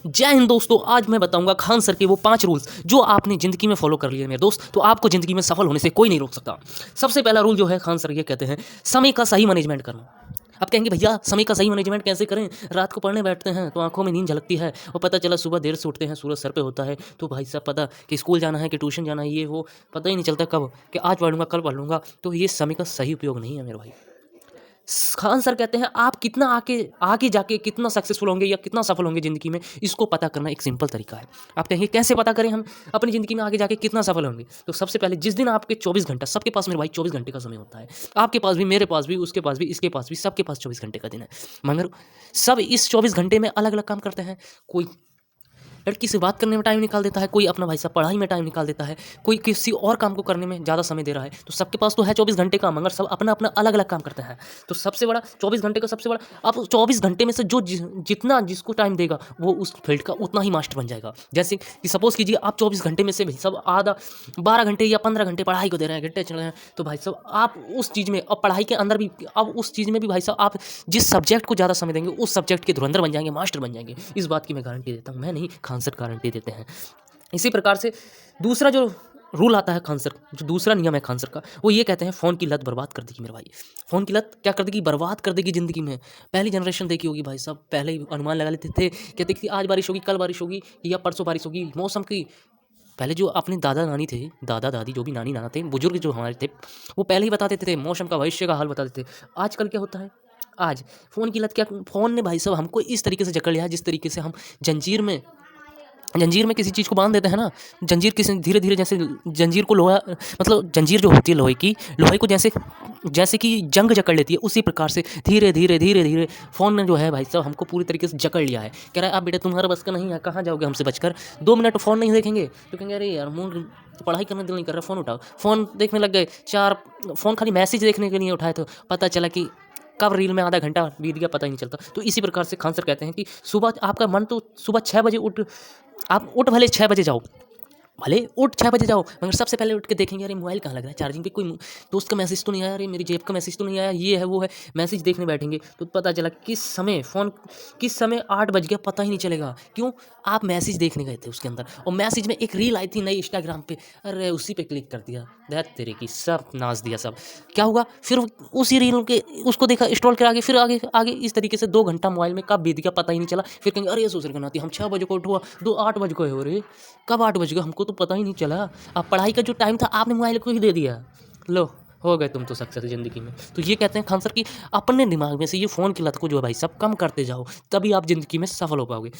जय हिंद दोस्तों। आज मैं बताऊंगा खान सर के वो 5 रूल्स जो आपने ज़िंदगी में फॉलो कर लिए मेरे दोस्त, तो आपको ज़िंदगी में सफल होने से कोई नहीं रोक सकता। सबसे पहला रूल जो है खान सर ये कहते हैं, समय का सही मैनेजमेंट करना। आप कहेंगे भैया समय का सही मैनेजमेंट कैसे करें, रात को पढ़ने बैठते हैं तो आंखों में नींद झलकती है और पता चला सुबह देर से उठते हैं, सूरज सर पे होता है, तो भाई साहब पता कि स्कूल जाना है कि ट्यूशन जाना है, ये वो पता ही नहीं चलता कब कि आज पढ़ूंगा कल पढ़ लूँगा। तो ये समय का सही उपयोग नहीं है मेरे भाई। खान सर कहते हैं आप कितना आगे आगे जाके कितना सक्सेसफुल होंगे या कितना सफल होंगे ज़िंदगी में, इसको पता करना एक सिंपल तरीका है। आप कहेंगे कैसे पता करें हम अपनी ज़िंदगी में आगे जाके कितना सफल होंगे? तो सबसे पहले जिस दिन आपके 24 घंटा, सबके पास मेरे भाई 24 घंटे का समय होता है, आपके पास भी, मेरे पास भी, उसके पास भी, इसके पास भी, सबके पास 24 घंटे का दिन है। मगर सब इस 24 घंटे में अलग अलग काम करते हैं। कोई लड़की से बात करने में टाइम निकाल देता है, कोई अपना भाई साहब पढ़ाई में टाइम निकाल देता है, कोई किसी और काम को करने में ज़्यादा समय दे रहा है। तो सबके पास तो है 24 घंटे का, मगर सब अपना अपना अलग अलग काम करते हैं। तो सबसे बड़ा 24 घंटे का सबसे बड़ा, आप 24 घंटे में से जो जितना जिसको टाइम देगा वो उस फील्ड का उतना ही मास्टर बन जाएगा। जैसे कि सपोज कीजिए आप 24 घंटे में से भाई सब आधा 12 घंटे या 15 घंटे पढ़ाई को दे रहे हैं, घंटे चल रहे हैं, तो भाई साहब आप उस चीज़ में, और पढ़ाई के अंदर भी, अब उस चीज़ में भी भाई साहब आप जिस सब्जेक्ट को ज़्यादा समय देंगे उस सब्जेक्ट के धुरंधर बन जाएंगे, मास्टर बन जाएंगे। इस बात की मैं गारंटी देता हूँ, मैं नहीं, खान सर गारंटी देते हैं। इसी प्रकार से दूसरा जो रूल आता है खान सर, जो दूसरा नियम है खान सर का, वो ये कहते हैं फ़ोन की लत बर्बाद कर देगी मेरे भाई। फ़ोन की लत क्या कर देगी, बर्बाद कर देगी ज़िंदगी में। पहली जनरेशन देखी होगी भाई साहब, पहले ही अनुमान लगा लेते थे, कहते कि आज बारिश होगी, कल बारिश होगी या परसों बारिश होगी, मौसम की। पहले जो अपने दादा नानी थे, दादा दादी जो भी नानी नाना थे, बुजुर्ग जो हमारे थे, वो पहले ही बता देते थे, मौसम का, भविष्य का हाल बता देते थे। आजकल क्या होता है, आज फ़ोन की लत, क्या फ़ोन ने भाई साहब हमको इस तरीके से जकड़ लिया है, जिस तरीके से हम जंजीर में किसी चीज़ को बांध देते हैं ना, जंजीर किसी धीरे धीरे, जैसे जंजीर को लोहा, मतलब जंजीर जो होती है लोहे को जैसे जैसे कि जंग जकड़ लेती है, उसी प्रकार से धीरे धीरे धीरे धीरे फ़ोन ने जो है भाई साहब हमको पूरी तरीके से जकड़ लिया है। कह रहा है अब बेटा तुम्हारा बस का नहीं है, कहाँ जाओगे हमसे बचकर, 2 मिनट फ़ोन नहीं देखेंगे तो कहेंगे अरे यार मूड, पढ़ाई करने दिल नहीं कर रहा, फ़ोन उठाओ। फ़ोन देखने लग गए, 4 फ़ोन खाली मैसेज देखने के लिए उठाए, तो पता चला कि कब रील में आधा घंटा बीत गया पता ही नहीं चलता। तो इसी प्रकार से खान सर कहते हैं कि सुबह आपका मन तो सुबह 6 बजे आप उठ भले 6 बजे जाओ, भले उठ 6 बजे जाओ, मगर सबसे पहले उठ के देखेंगे अरे मोबाइल कहाँ लग रहा है चार्जिंग पे, कोई दोस्त का मैसेज तो नहीं आया, अरे मेरी जेब का मैसेज तो नहीं आया, ये है वो है, मैसेज देखने बैठेंगे तो पता चला किस समय 8 बज गया पता ही नहीं चलेगा। क्यों? आप मैसेज देखने गए थे उसके अंदर, और मैसेज में एक रील आई थी नई इंस्टाग्राम पे, अरे उसी पे क्लिक कर दिया, दैट तेरे की सब नाच दिया सब। क्या हुआ फिर, उसी रील के उसको देखा, स्क्रॉल कर आगे, फिर आगे आगे, इस तरीके से 2 घंटा मोबाइल में कब बीत गया पता ही नहीं चला। फिर कहेंगे अरे सोच रहे नाती हम 6 बजे को उठा, 8 बज गए हो रे, कब 8 बज गए हमको तो पता ही नहीं चला। अब पढ़ाई का जो टाइम था आपने मोबाइल को ही दे दिया, लो हो गए तुम तो सक्सेस ज़िंदगी में। तो ये कहते हैं खान सर कि अपने दिमाग में से ये फ़ोन की लत को जो है भाई सब कम करते जाओ, तभी आप ज़िंदगी में सफल हो पाओगे।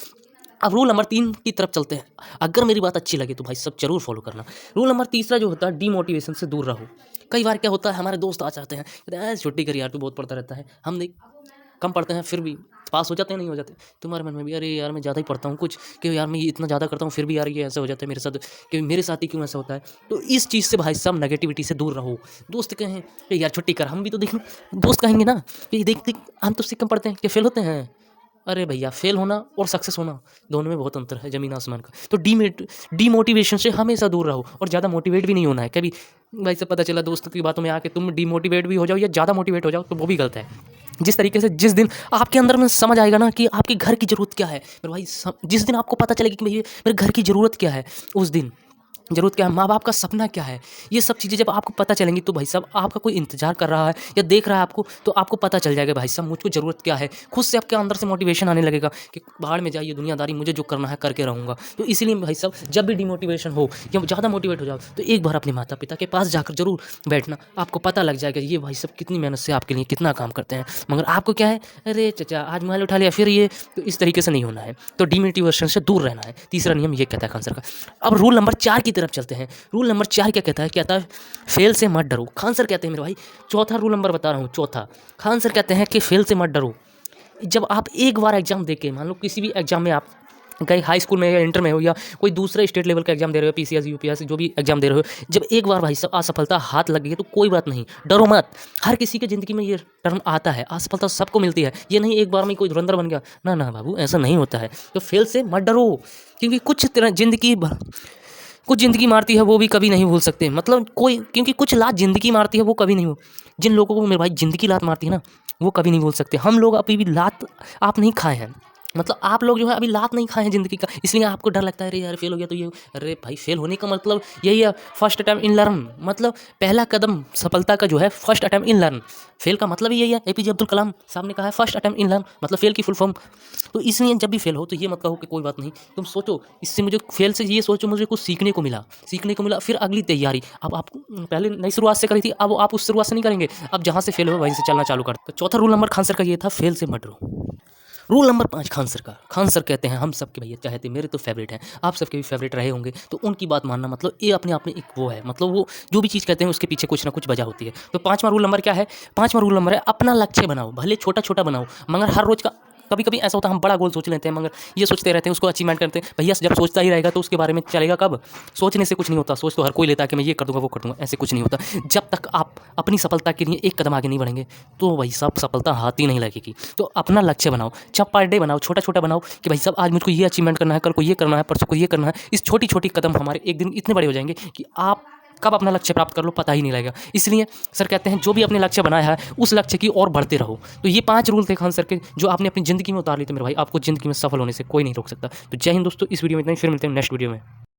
अब रूल नंबर 3 की तरफ चलते हैं। अगर मेरी बात अच्छी लगे तो भाई सब जरूर फॉलो करना। रूल नंबर तीसरा जो होता है, डीमोटिवेशन से दूर रहो। कई बार क्या होता है, हमारे दोस्त आ जाते हैं, कहते हैं छुट्टी कर यार, तू बहुत पढ़ता रहता है, हम देख कम पढ़ते हैं फिर भी पास हो जाते हैं, नहीं हो जाते। तुम्हारे मन में भी अरे यार मैं ज़्यादा ही पढ़ता हूँ कुछ, कि यार मैं इतना ज़्यादा करता हूँ फिर भी यार ये ऐसा हो जाता है मेरे साथ, कि मेरे साथ ही क्यों ऐसा होता है। तो इस चीज़ से भाई साहब नेगेटिविटी से दूर रहो। दोस्त कहें कि यार छुट्टी कर, हम भी तो देखें, दोस्त कहेंगे ना कि देख हम तो उससे कम पढ़ते हैं, कि फेल होते हैं। अरे भैया फेल होना और सक्सेस होना दोनों में बहुत अंतर है, ज़मीन आसमान का। तो डीमोटिवेशन से हमेशा दूर रहो, और ज़्यादा मोटिवेट भी नहीं होना है कभी। भाई से पता चला दोस्त की बातों में आके तुम डीमोटिवेट भी हो जाओ या ज़्यादा मोटिवेट हो जाओ तो वो भी गलत है। जिस तरीके से जिस दिन आपके अंदर में समझ आएगा ना कि आपके घर की ज़रूरत क्या है मेरे भाई, जिस दिन आपको पता चलेगी कि भैया मेरे घर की ज़रूरत क्या है, उस दिन ज़रूरत क्या है, माँ बाप का सपना क्या है, ये सब चीज़ें जब आपको पता चलेंगी तो भाई साहब आपका कोई इंतजार कर रहा है या देख रहा है आपको, तो आपको पता चल जाएगा भाई साहब मुझको ज़रूरत क्या है। खुद से आपके अंदर से मोटिवेशन आने लगेगा कि बाहर में जाइए दुनियादारी, मुझे जो करना है करके रहूँगा। तो इसीलिए भाई साहब जब भी डिमोटिवेशन हो या ज़्यादा मोटिवेट हो जाओ तो एक बार अपने माता पिता के पास जाकर जरूर बैठना, आपको पता लग जाएगा ये भाई साहब कितनी मेहनत से आपके लिए कितना काम करते हैं। मगर आपको क्या है, अरे चचा आज मोबाइल उठा लिया फिर ये, तो इस तरीके से नहीं होना है। तो डिमोटिवेशन से दूर रहना है, तीसरा नियम ये कहता है खान सर का। अब रूल नंबर 4 की तरफ चलते हैं। रूल नंबर 4 क्या कहता है, फेल से मत डरो। खान सर कहते हैं मेरे भाई, चौथा रूल नंबर बता रहा हूँ, चौथा खान सर कहते हैं कि फेल से मत डरो। जब आप एक बार एग्जाम देके, मान लो किसी भी एग्जाम में आप कहीं हाई स्कूल में या इंटर में हो या कोई दूसरे स्टेट लेवल का एग्जाम दे रहे हो, पीसीएस यूपीएससी जो भी एग्जाम दे रहे हो, जब एक बार भाई सब असफलता हाथ लग गई है तो कोई बात नहीं, डरो मत। हर किसी की ज़िंदगी में ये टर्म आता है, असफलता सबको मिलती है, ये नहीं एक बार में कोई धुरंधर बन गया, ना ना बाबू ऐसा नहीं होता है। तो फेल से मत डरो, क्योंकि कुछ ज़िंदगी मारती है वो भी कभी नहीं भूल सकते, मतलब क्योंकि कुछ लात ज़िंदगी मारती है वो कभी नहीं, जिन लोगों को मेरे भाई ज़िंदगी लात मारती है ना वो कभी नहीं भूल सकते। हम लोग अभी भी लात आप नहीं खाए हैं, मतलब आप लोग जो है अभी लात नहीं खाए हैं ज़िंदगी का, इसलिए आपको डर लगता है अरे यार फेल हो गया तो ये, अरे भाई फेल होने का मतलब यही है, फर्स्ट अटेम्प्ट इन लर्न, मतलब पहला कदम सफलता का जो है first attempt in learn. Fail का मतलब ही यही है, एपीजे अब्दुल कलाम साहब ने कहा है फर्स्ट अटेम्प्ट इन लर्न, मतलब फेल की फुल फॉर्म। तो इसलिए जब भी फेल हो तो ये मत कहो कि कोई बात नहीं, तुम सोचो इससे मुझे फेल से ये सोचो मुझे कुछ सीखने को मिला, फिर अगली तैयारी। अब आप पहले नई शुरुआत से करी थी, अब आप उस शुरुआत से नहीं करेंगे, अब जहाँ से फेल हो वहीं से चलना चालू कर। तो चौथा रूल नंबर खान सर का ये था, फेल से मत डरो। रूल नंबर 5 खान सर का। खान सर कहते हैं हम सबके भैया चाहे थे, मेरे तो फेवरेट हैं, आप सबके भी फेवरेट रहे होंगे, तो उनकी बात मानना मतलब ये अपने आप में एक वो है, मतलब वो जो भी चीज़ कहते हैं उसके पीछे कुछ ना कुछ वजह होती है। तो 5वां रूल नंबर क्या है? 5वां रूल नंबर है अपना लक्ष्य बनाओ, भले छोटा-छोटा बनाओ, मगर हर रोज़ का, कभी-कभी ऐसा होता है हम बड़ा गोल सोच लेते हैं मगर ये सोचते रहते हैं उसको अचीवमेंट करते हैं। भैया जब सोचता ही रहेगा तो उसके बारे में चलेगा कब? सोचने से कुछ नहीं होता, सोच तो हर कोई लेता है कि मैं ये कर दूँगा, वो कर दूँगा, ऐसे कुछ नहीं होता। जब तक आप अपनी सफलता के लिए एक कदम आगे नहीं बढ़ेंगे, तो भाई साहब सफलता हाथ ही नहीं लगेगी। तो अपना लक्ष्य बनाओ, चाहे पर डे बनाओ, छोटा-छोटा बनाओ कि भाई साहब आज मुझको ये अचीवमेंट करना है, कल को ये करना है, परसों को ये करना है। इस छोटी-छोटी कदम हमारे एक दिन इतने बड़े हो जाएँगे कि आप कब अपना लक्ष्य प्राप्त कर लो पता ही नहीं लगेगा। इसलिए सर कहते हैं जो भी अपने लक्ष्य बनाया है उस लक्ष्य की ओर बढ़ते रहो। तो ये 5 रूल थे खान सर के जो आपने अपनी ज़िंदगी में उतार लिए थे मेरे भाई, आपको ज़िंदगी में सफल होने से कोई नहीं रोक सकता। तो जय हिंद दोस्तों, इस वीडियो में इतना ही, फिर मिलते हैं नेक्स्ट वीडियो में।